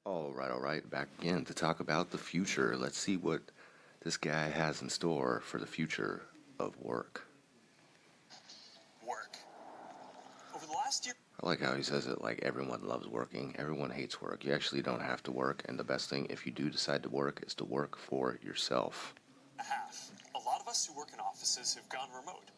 All right, back again to talk about the future. Let's see what this guy has in store for the future of work. Work. Over the last year, I like how he says it like everyone loves working, everyone hates work. You actually don't have to work, and the best thing, if you do decide to work, is to work for yourself. half. A lot of us who work in offices have gone remote.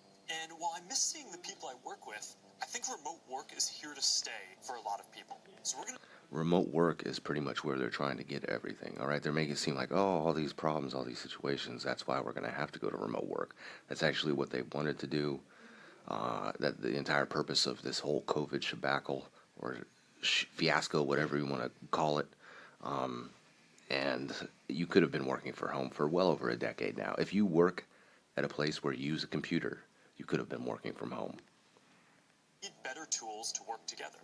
And while I miss seeing the people I work with, I think remote work is here to stay for a lot of people. So we're going to Remote work is pretty much where they're trying to get everything. All right, they're making it seem like, oh, all these problems, all these situations, that's why we're going to have to go to remote work. That's actually what they wanted to do. That the entire purpose of this whole COVID shabacle or fiasco, whatever you want to call it. And you could have been working from home for well over a decade now. If you work at a place where you use a computer, you could have been working from home. need better tools to work together.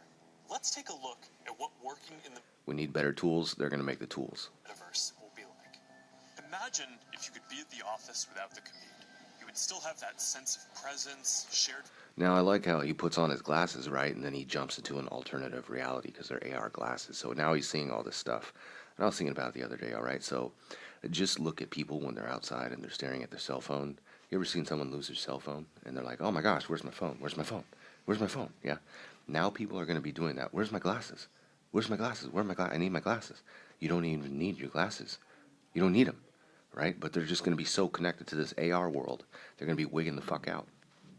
Let's take a look at what working in the We need better tools. They're going to make the tools. metaverse will be like. Imagine if you could be at the office without the commute. You would still have that sense of presence, shared. Now, I like how he puts on his glasses, right? And then he jumps into an alternative reality because they're AR glasses. So now he's seeing all this stuff. And I was thinking about it the other day, all right? So just look at people when they're outside and they're staring at their cell phone. You ever seen someone lose their cell phone? And they're like, oh my gosh, where's my phone? Where's my phone? Where's my phone? Yeah. Now people are going to be doing that. Where's my glasses? Where's my glasses? Where are my glasses? I need my glasses. You don't even need your glasses. You don't need them, right? But they're just going to be so connected to this AR world. They're going to be wigging the fuck out.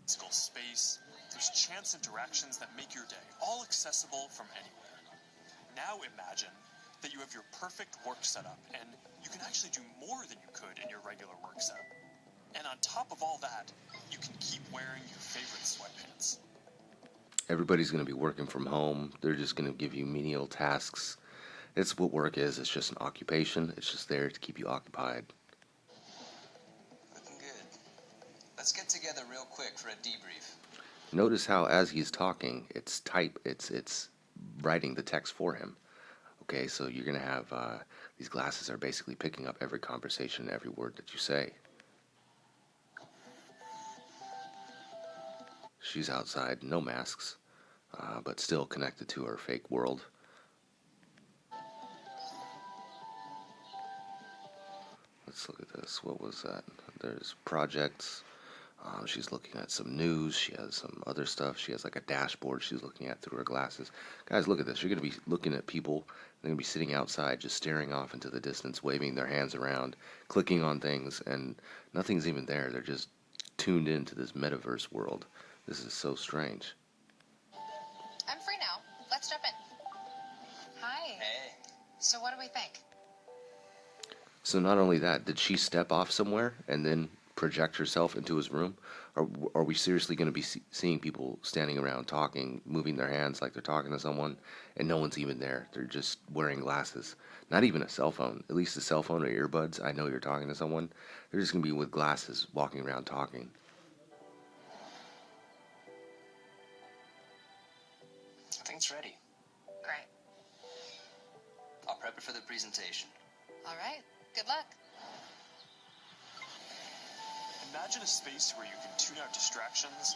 Physical space. There's chance interactions that make your day all accessible from anywhere. Now imagine that you have your perfect work setup and you can actually do more than you could in your regular work setup. And on top of all that, you can keep wearing your favorite sweatpants. Everybody's going to be working from home. They're just going to give you menial tasks. It's what work is. It's just an occupation. It's just there to keep you occupied. Looking good. Let's get together real quick for a debrief. Notice how as he's talking, it's writing the text for him. Okay, so you're going to have these glasses are basically picking up every conversation, every word that you say. She's outside, no masks, but still connected to her fake world. Let's look at this. What was that? There's projects. She's looking at some news. She has some other stuff. She has like a dashboard she's looking at through her glasses. Guys, look at this. You're going to be looking at people. They're going to be sitting outside just staring off into the distance, waving their hands around, clicking on things, and nothing's even there. They're just tuned into this metaverse world. This is so strange. I'm free now. Let's jump in. Hi. Hey. So what do we think? So not only that, did she step off somewhere and then project herself into his room? Or are we seriously going to be seeing people standing around talking, moving their hands like they're talking to someone, and no one's even there? They're just wearing glasses. Not even a cell phone. At least a cell phone or earbuds. I know you're talking to someone. They're just going to be with glasses walking around talking. I think it's ready. Great. I'll prep it for the presentation. All right. Good luck. Imagine a space where you can tune out distractions.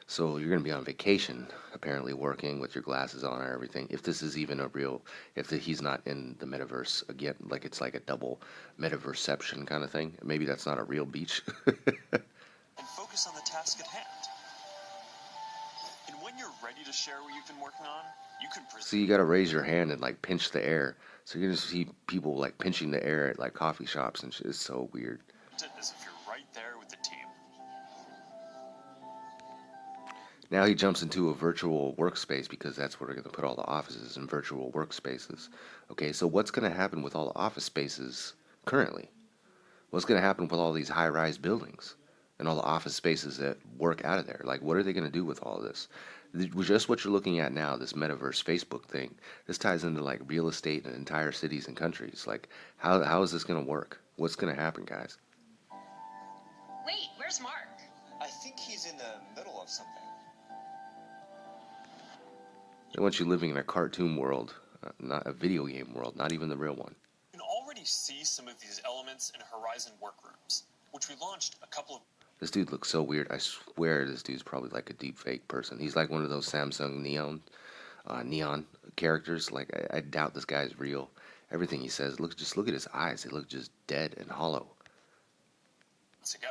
So you're going to be on vacation, apparently working with your glasses on and everything. If this is even a real, he's not in the metaverse again, like it's like a double metaverseception kind of thing. Maybe that's not a real beach. And focus on the task at hand. And when you're ready to share what you've been working on, you can present. So you got to raise your hand and like pinch the air. So you're going to see people like pinching the air at like coffee shops and shit. It's so weird. it as if you're right there with the team. Now he jumps into a virtual workspace because that's where we're going to put all the offices in virtual workspaces. Okay, so what's going to happen with all the office spaces currently? What's going to happen with all these high-rise buildings and all the office spaces that work out of there? Like, what are they going to do with all of this? Just what you're looking at now, this metaverse Facebook thing, this ties into like real estate and entire cities and countries. Like, how is this going to work? What's going to happen, guys? Wait, where's Mark? I think he's in the middle of something. They want you living in a cartoon world, not a video game world, not even the real one. You can already see some of these elements in Horizon Workrooms, which we launched a couple of. This dude looks so weird. I swear this dude's probably like a deep fake person. He's like one of those Samsung Neon neon characters. Like I doubt this guy is real. Everything he says, just look at his eyes. They look just dead and hollow. Ago.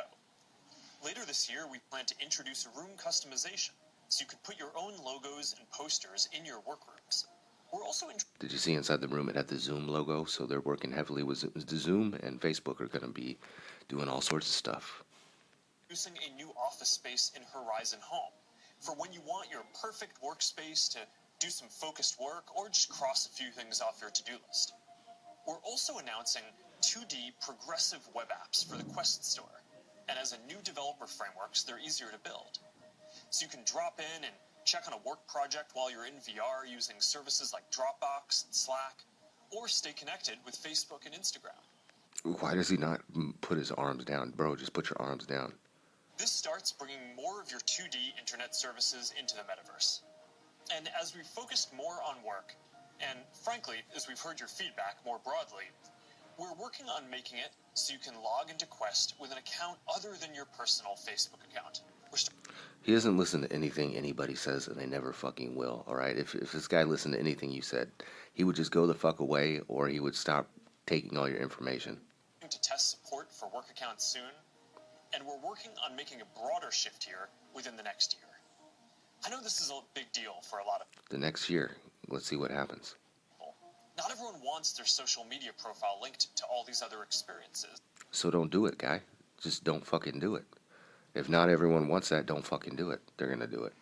Later this year, we plan to introduce room customization, so you could put your own logos and posters in your workrooms. We're also Did you see inside the room it had the Zoom logo? So they're working heavily with the Zoom, and Facebook are going to be doing all sorts of stuff. introducing a new office space in Horizon Home for when you want your perfect workspace to do some focused work or just cross a few things off your to-do list. We're also announcing 2D progressive web apps for the Quest Store, and as a new developer frameworks, they're easier to build. So you can drop in and check on a work project while you're in VR using services like Dropbox and Slack, or stay connected with Facebook and Instagram. Why does he not put his arms down? Bro, just put your arms down. This starts bringing more of your 2D internet services into the metaverse. And as we've focused more on work, and frankly, as we've heard your feedback more broadly, we're working on making it so you can log into Quest with an account other than your personal Facebook account. He doesn't listen to anything anybody says, and they never fucking will, alright? If this guy listened to anything you said, he would just go the fuck away, or he would stop taking all your information. To test support for work accounts soon, and we're working on making a broader shift here within the next year. I know this is a big deal for a lot of The next year, let's see what happens. people. Not everyone wants their social media profile linked to all these other experiences. So don't do it, guy. Just don't fucking do it. If not everyone wants that, don't fucking do it. They're gonna do it.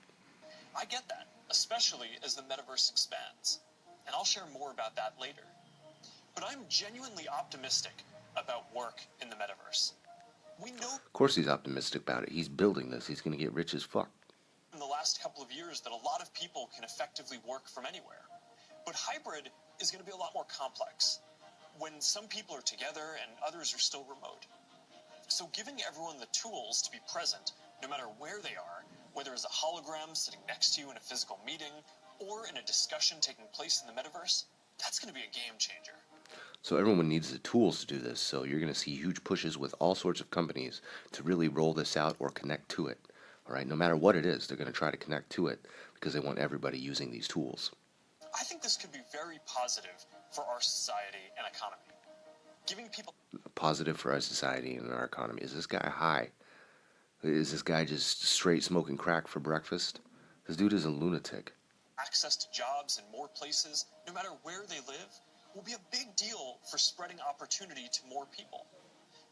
I get that, especially as the metaverse expands, and I'll share more about that later. But I'm genuinely optimistic about work in the metaverse. We know Of course he's optimistic about it. He's building this. He's gonna get rich as fuck. in the last couple of years that a lot of people can effectively work from anywhere. But hybrid is going to be a lot more complex when some people are together and others are still remote. So giving everyone the tools to be present, no matter where they are, whether as a hologram sitting next to you in a physical meeting or in a discussion taking place in the metaverse, that's going to be a game changer. So everyone needs the tools to do this. So you're gonna see huge pushes with all sorts of companies to really roll this out or connect to it. Alright, no matter what it is, they're gonna try to connect to it because they want everybody using these tools. I think this could be very positive for our society and economy. Giving people Positive for our society and our economy. Is this guy high? Is this guy just straight smoking crack for breakfast? This dude is a lunatic. access to jobs in more places, no matter where they live, will be a big deal for spreading opportunity to more people.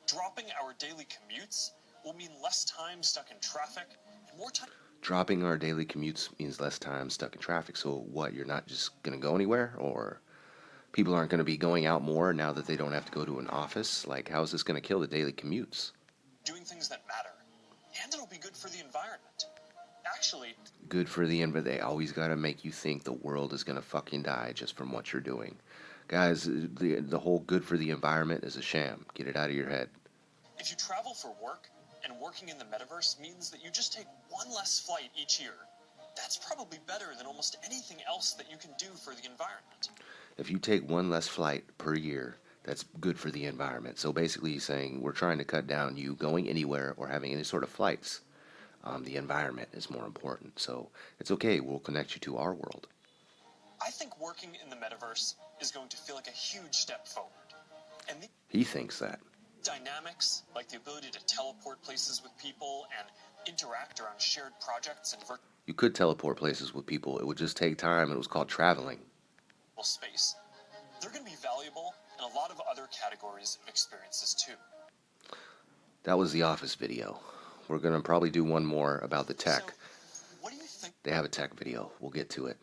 Dropping our daily commutes will mean less time stuck in traffic and more time. Dropping our daily commutes means less time stuck in traffic. So what, you're not just gonna go anywhere? Or people aren't gonna be going out more now that they don't have to go to an office? Like, how is this gonna kill the daily commutes? Doing things that matter. And it'll be good for the environment. Actually, Good for the end, but they always gotta make you think the world is gonna fucking die just from what you're doing. Guys, the whole good for the environment is a sham. Get it out of your head. if you travel for work and working in the metaverse means that you just take one less flight each year, that's probably better than almost anything else that you can do for the environment. If you take one less flight per year, that's good for the environment. So basically he's saying we're trying to cut down you going anywhere or having any sort of flights. The environment is more important. So it's okay, we'll connect you to our world. I think working in the metaverse is going to feel like a huge step forward. And the He thinks that. dynamics, like the ability to teleport places with people and interact around shared projects and virtual You could teleport places with people. It would just take time. It was called traveling. space, they're going to be valuable in a lot of other categories of experiences too. That was the Office video. We're going to probably do one more about the tech. So, what do you think? They have a tech video. We'll get to it.